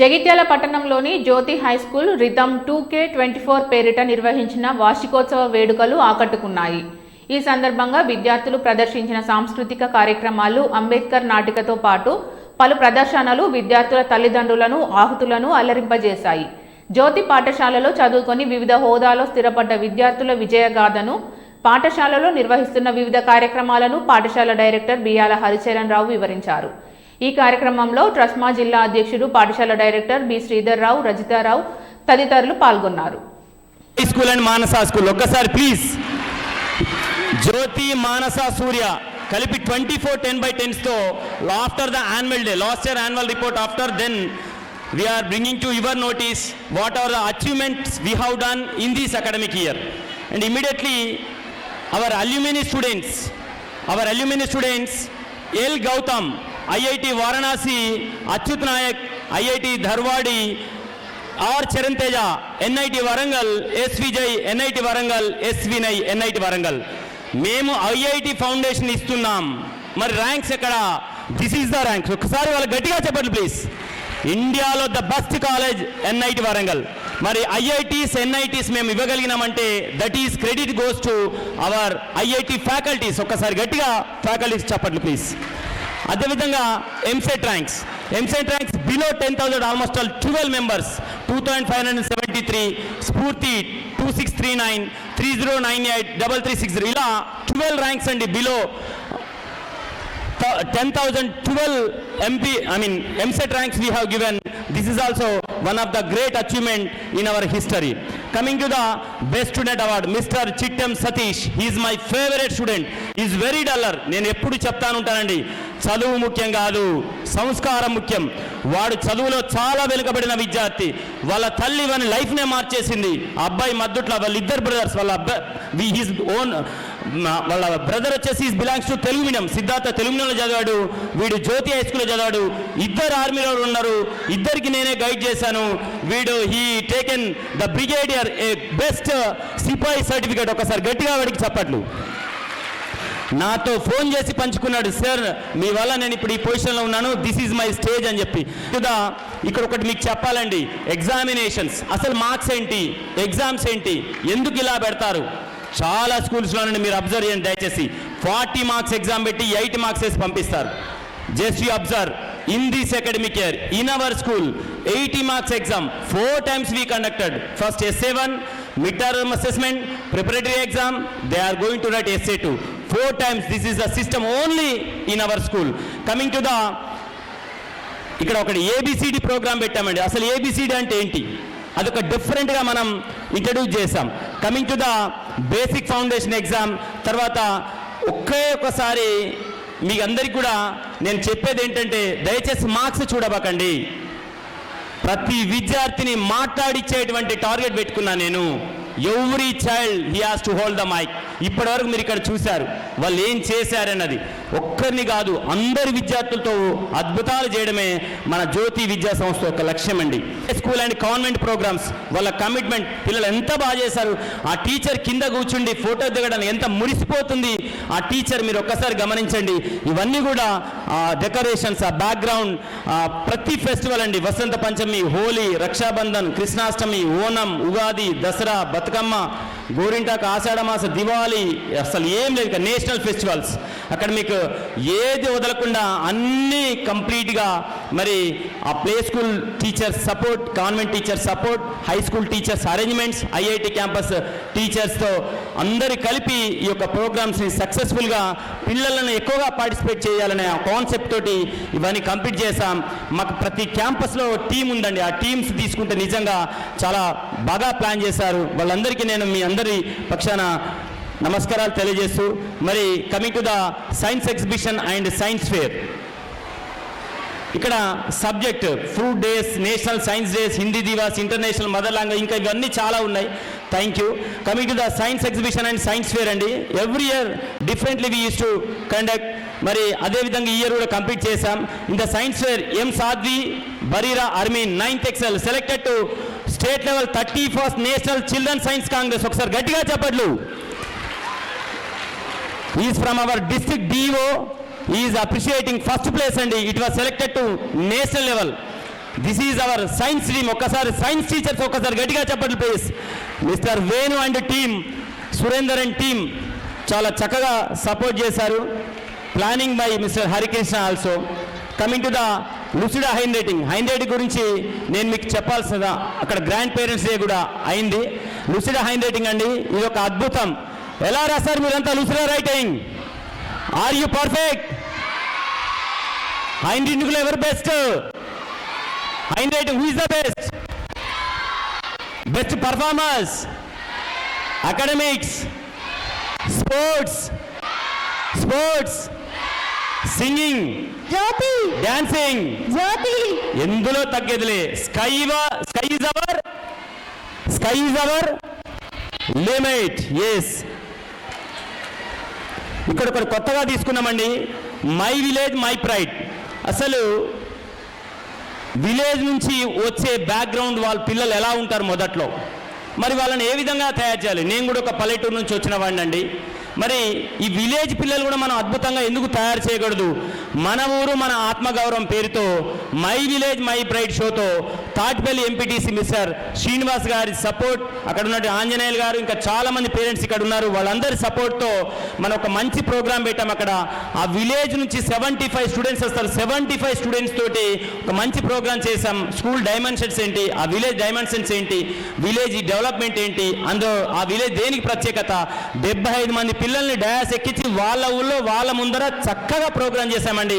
జగిత్యాల పట్టణంలోని జ్యోతి high school rhythm 2K24 పేరిట నిర్వహించిన వార్షికోత్సవ వేడుకలు ఆకట్టుకున్నాయి. ఈ సందర్భంగా విద్యార్థులు ప్రదర్శించిన సాంస్కృతిక కార్యక్రమాలు, అంబేద్కర్ నాటికతో పాటు పలు ప్రదర్శనలు విద్యార్థుల తల్లిదండ్రులను, ఆహుతులను అల్లరింపజేశాయి. జ్యోతి పాఠశాలలో చదువుకొని వివిధ హోదాలో స్థిరపడ్డ విద్యార్థుల విజయగాథను, పాఠశాలలో నిర్వహిస్తున్న వివిధ కార్యక్రమాలను పాఠశాల డైరెక్టర్ బియాల హరిచరణ్ రావు వివరించారు. ఈ కార్యక్రమంలో ట్రస్మా జిల్లా అధ్యక్షుడు, పాఠశాల డైరెక్టర్ బి శ్రీధర్ రావు, రజితారావు తదితరులు పాల్గొన్నారు. స్కూల్ అండ్ మానస స్కూల్ ఒక్కసారి ప్లీజ్. జ్యోతి, మానస, సూర్య కలిపి 24/10/10 తో after the annual day, last year annual report after, then we are bringing to your notice what are the achievements we have done in this academic year. And immediately our alumni students L Gautam, IIT Varanasi, Achyut Nayak, IIT Dharwadi, R Charanteja, NIT Warangal, S Vijay, NIT Warangal, S Vinay, NIT Warangal. మేము IIT foundation ఇస్తున్నాం. మరి ranks ఎక్కడ? This is the ranks. ఒకసారి వాళ్ళు గట్టిగా చెప్పండి please. ఇండియాలో the best college NIT Warangal. మరి ఐఐటీస్, ఎన్ఐటీస్ మేము ఇవ్వగలిగినామంటే that is credit goes to our IIT faculties. ఒక్కసారి గట్టిగా ఫ్యాకల్టీస్ చెప్పండి ప్లీజ్. అదేవిధంగా EAMCET ranks below 10,000 almost all 12 members, 2,573, Spoorthi 2639, 3098, 3360, ఇలా 12 ర్యాంక్స్ అండి below 10,000, 12 MSET ranks we have given. This is also one of the great achievement in our history. Coming to the best student award, Mr. Chittem Satish, he is my favorite student. He is very duller. నేను ఎప్పుడు చెప్తాను ఉంటానండి, చదువు ముఖ్యం కాదు, సంస్కారం ముఖ్యం. వాడు చదువులో చాలా వెనుకబడిన విద్యార్థి. వాళ్ళ తల్లి వాని లైఫ్నే మార్చేసింది. అబ్బాయి మద్దుట్ల వాళ్ళిద్దరు బ్రదర్స్, వాళ్ళ బ్రదర్ వచ్చేసి belongs to Telugu medium. Siddhartha Telugu మీడియంలో చదివాడు, వీడు జ్యోతి హై స్కూల్లో చదివాడు. ఇద్దరు ఆర్మీలో ఉన్నారు, ఇద్దరికి నేనే గైడ్ చేశాను. వీడు he taken the brigadier A best sepoy certificate. ఒకసారి గట్టిగా వాడికి చెప్పట్లు. నాతో ఫోన్ చేసి పంచుకున్నాడు, సార్ మీ వల్ల నేను ఇప్పుడు ఈ పొజిషన్లో ఉన్నాను, దిస్ ఈజ్ మై స్టేజ్ అని చెప్పి. ఇక్కడ ఒకటి మీకు చెప్పాలండి, ఎగ్జామినేషన్స్ అసలు మార్క్స్ ఏంటి, ఎగ్జామ్స్ ఏంటి, ఎందుకు ఇలా పెడతారు? చాలా స్కూల్స్లో నుండి మీరు అబ్జర్వ్ చేయండి దయచేసి. 40 మార్క్స్ ఎగ్జామ్ పెట్టి 8 మార్క్స్ వేసి పంపిస్తారు. Just you observe in this academic year in our school 80 marks exam 4 times we conducted. First SA1 midterm assessment, preparatory exam, they are going to write SA2 4 times. This is the system only in our school. Coming to the ఇక్కడ ఒకటి ABCD programme పెట్టామండి. అసలు ABCD అంటే ఏంటి, అదొక డిఫరెంట్గా మనం introduce చేసాం. Coming to the basic foundation exam తర్వాత ఒక్కసారి మీ అందరికీ కూడా నేను చెప్పేది ఏంటంటే, దయచేసి మార్క్స్ చూడబాకండి. ప్రతి విద్యార్థిని మాట్లాడిచ్చేటువంటి టార్గెట్ పెట్టుకున్నా నేను. Every child he has to hold the mic. ఇప్పటివరకు మీరు ఇక్కడ చూశారు వాళ్ళు ఏం చేశారన్నది. ఒక్కరిని కాదు, అందరి విద్యార్థులతో అద్భుతాలు చేయడమే మన జ్యోతి విద్యా సంస్థ యొక్క లక్ష్యం అండి. స్కూల్ అండ్ కాన్వెంట్ ప్రోగ్రామ్స్, వాళ్ళ కమిట్మెంట్, పిల్లలు ఎంత బాగా చేశారు. ఆ టీచర్ కింద కూర్చుండి ఫోటో దిగడానికి ఎంత మురిసిపోతుంది ఆ టీచర్, మీరు ఒక్కసారి గమనించండి. ఇవన్నీ కూడా డెకరేషన్స్, ఆ బ్యాక్గ్రౌండ్, ప్రతి ఫెస్టివల్ అండి, వసంత పంచమి, హోలీ, రక్షాబంధన్, కృష్ణాష్టమి, ఓనం, ఉగాది, దసరా, బతుకమ్మ, గోరింటాకు, ఆషాఢమాస, దివాళీ, అసలు ఏం లేదు, నేషనల్ ఫెస్టివల్స్. అక్కడ మీకు ఏది వదలకుండా అన్నీ కంప్లీట్గా మరి ఆ play school teachers support, convent teachers support, high school teachers arrangements, IIT campus టీచర్స్తో అందరి కలిపి ఈ యొక్క ప్రోగ్రామ్స్ని సక్సెస్ఫుల్గా పిల్లలను ఎక్కువగా పార్టిసిపేట్ చేయాలనే కాన్సెప్ట్ తోటి ఇవన్నీ కంప్లీట్ చేశాం. మాకు ప్రతి క్యాంపస్లో టీం ఉందండి. ఆ టీమ్స్ తీసుకుంటే నిజంగా చాలా బాగా ప్లాన్ చేశారు. వాళ్ళందరికీ నేను మీ అందరి పక్షాన నమస్కారాలు తెలియజేస్తూ, మరి coming to the science exhibition and science fair, ఇక్కడ subject fruit days, national science days, Hindi Divas, international mother language, ఇంకా ఇవన్నీ చాలా ఉన్నాయి. Thank you. Coming to the science exhibition and science fair అండి, every year differently we use to conduct. మరి అదేవిధంగా ఈ year కూడా కంప్లీట్ చేశాం. In the science fair M Sadhvi Bareera Armeen 9th XL selected to state level 31st national children science congress. ఒకసారి గట్టిగా చెప్పట్లు. Is from our district DO, he is appreciating first place and it was selected to national level. This is our science team. ఒక్కసారి science teachers ఒక్కసారి గట్టిగా చెప్పండి please. Mister Venu and team, Surender and team చాలా చక్కగా support చేశారు. Planning by mister Harikrishna also. Coming to the Lucida handwriting గురించి నేను మీకు చెప్పాల్సిందా, అక్కడ గ్రాండ్ పేరెంట్స్ డే కూడా అయింది. లుసిడా హైండ్ రైటింగ్ అండి, ఇది ఒక అద్భుతం. ఎలా రాస్తారు మీరంతా Lucida writing? Are you perfect? Hand రైటింగ్లో ఎవరు బెస్ట్? Handwriting who is the best performers? Academics, sports, singing, Jyothi, dancing, Jyothi, ఎందులో తగ్గేదిలే. Sky is our limit. Yes, ఇక్కడ ఒకటి కొత్తగా తీసుకున్నామండి, మై విలేజ్ మై ప్రైడ్. అసలు విలేజ్ నుంచి వచ్చే బ్యాక్గ్రౌండ్ వాళ్ళ పిల్లలు ఎలా ఉంటారు మొదట్లో, మరి వాళ్ళని ఏ విధంగా తయారు చేయాలి? నేను కూడా ఒక పల్లెటూరు నుంచి వచ్చిన వాడిని అండి. మరి ఈ విలేజ్ పిల్లలు కూడా మనం అద్భుతంగా ఎందుకు తయారు చేయకూడదు? మన ఊరు మన ఆత్మగౌరవం పేరుతో మై విలేజ్ మై ప్రైడ్ షోతో తాటిపల్లి ఎంపీటీసీ మిస్టర్ శ్రీనివాస్ గారి సపోర్ట్, అక్కడ ఉన్న ఆంజనేయులు గారు, ఇంకా చాలామంది పేరెంట్స్ ఇక్కడ ఉన్నారు, వాళ్ళందరి సపోర్ట్తో మనం ఒక మంచి ప్రోగ్రాం పెట్టాం. అక్కడ ఆ విలేజ్ నుంచి 75 స్టూడెంట్స్ వస్తారు. 75 స్టూడెంట్స్ తోటి ఒక మంచి ప్రోగ్రాం చేశాం. స్కూల్ డైమెన్షన్స్ ఏంటి, ఆ విలేజ్ డైమెన్షన్స్ ఏంటి, విలేజ్ డెవలప్మెంట్ ఏంటి, అందులో ఆ విలేజ్ దేనికి ప్రత్యేకత, 75 మంది పిల్లల్ని డయాస్ ఎక్కించి వాళ్ళ ఊళ్ళో వాళ్ళ ముందర చక్కగా ప్రోగ్రాం చేశామండి.